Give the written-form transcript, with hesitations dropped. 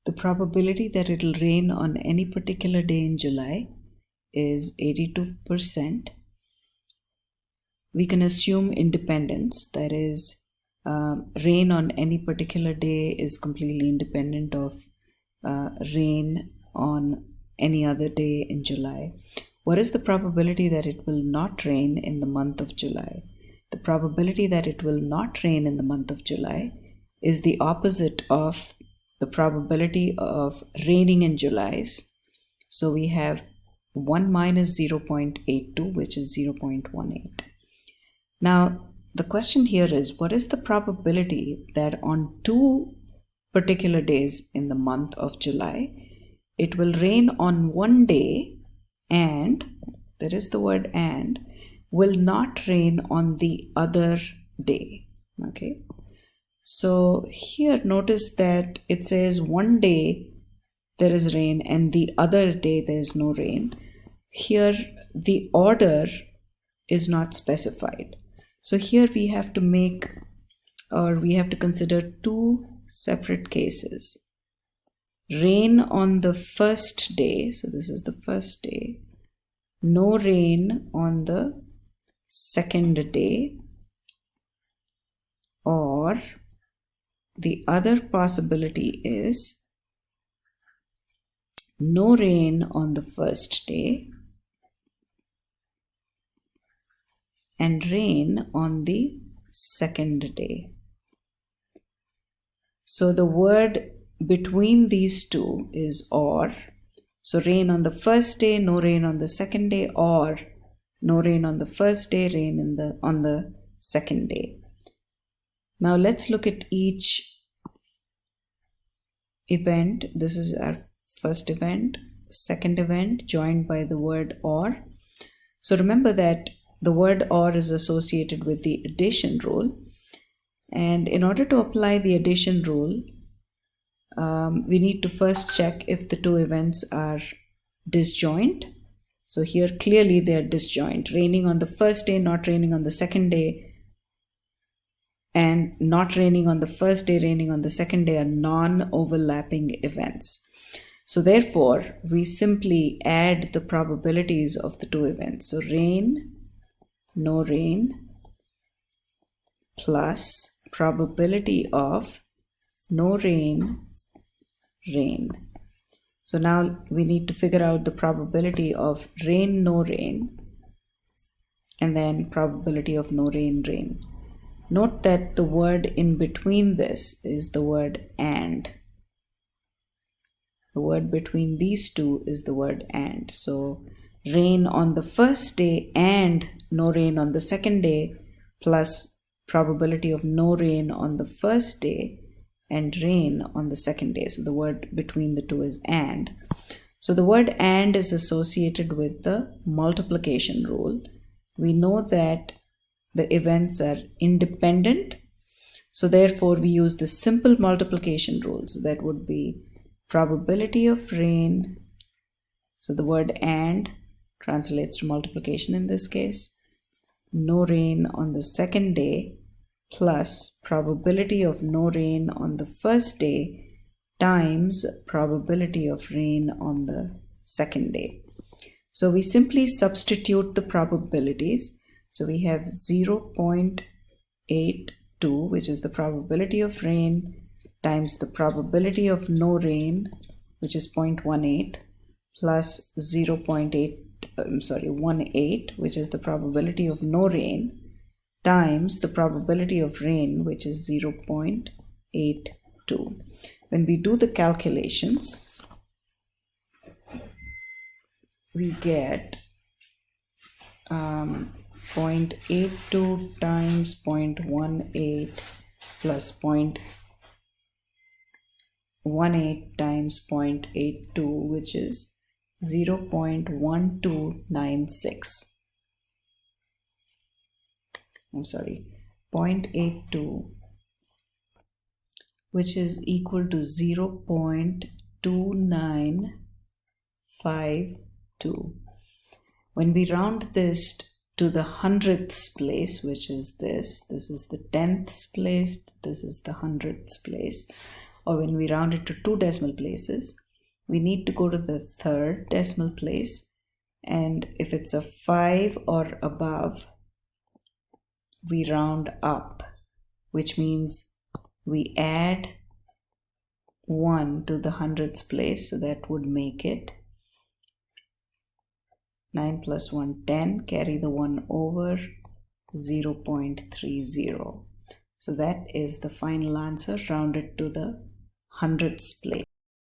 The probability that it will rain on any particular day in July is 82%. We can assume independence, that is, rain on any particular day is completely independent of rain on any other day in July. What is the probability that it will not rain in the month of July? The probability that it will not rain in the month of July is the opposite of the probability of raining in July. So we have 1 minus 0.82, which is 0.18. Now, the question here is, what is the probability that on 2 particular days in the month of July, it will rain on one day and, there is the word and, will not rain on the other day? Okay. So here notice that it says one day there is rain and the other day there is no rain. Here the order is not specified. So here we have to consider 2 separate cases. Rain on the first day, so this is the first day. No rain on the second day. Or the other possibility is no rain on the first day and rain on the second day. So the word between these two is or. So rain on the first day, no rain on the second day, or no rain on the first day, rain on the second day. Now let's look at each event. This is our first event, second event, joined by the word or. So remember that the word or is associated with the addition rule. And in order to apply the addition rule, we need to first check if the 2 events are disjoint. So here clearly they are disjoint. Raining on the first day, not raining on the second day, and not raining on the first day, raining on the second day are non-overlapping events. So therefore, we simply add the probabilities of the 2 events. So rain, no rain, plus probability of no rain, rain. So now we need to figure out the probability of rain, no rain, and then probability of no rain, rain. Note that the word in between this is the word and. The word between these two is the word and. So rain on the first day and no rain on the second day, plus probability of no rain on the first day and rain on the second day. So the word between the two is and. So the word and is associated with the multiplication rule. We know that the events are independent. So therefore we use the simple multiplication rule. So that would be probability of rain. So the word and translates to multiplication in this case. No rain on the second day plus probability of no rain on the first day times probability of rain on the second day. So we simply substitute the probabilities. So we have 0.82, which is the probability of rain, times the probability of no rain, which is 0.18, plus 18, which is the probability of no rain, times the probability of rain, which is 0.82. When we do the calculations, we get 0.82 times 0.18 plus 0.18 times 0.82, which is 0.1296. I'm sorry, 0.82, which is equal to 0.2952. When we round this to the hundredths place, which is this is the tenths place, this is the hundredths place. or when we round it to 2 decimal places, we need to go to the 3rd decimal place, and if it's a 5 or above, we round up, which means we add 1 to the hundredths place, so that would make it 9 plus 1, 10, carry the 1 over, 0.30. So that is the final answer rounded to the hundredths place.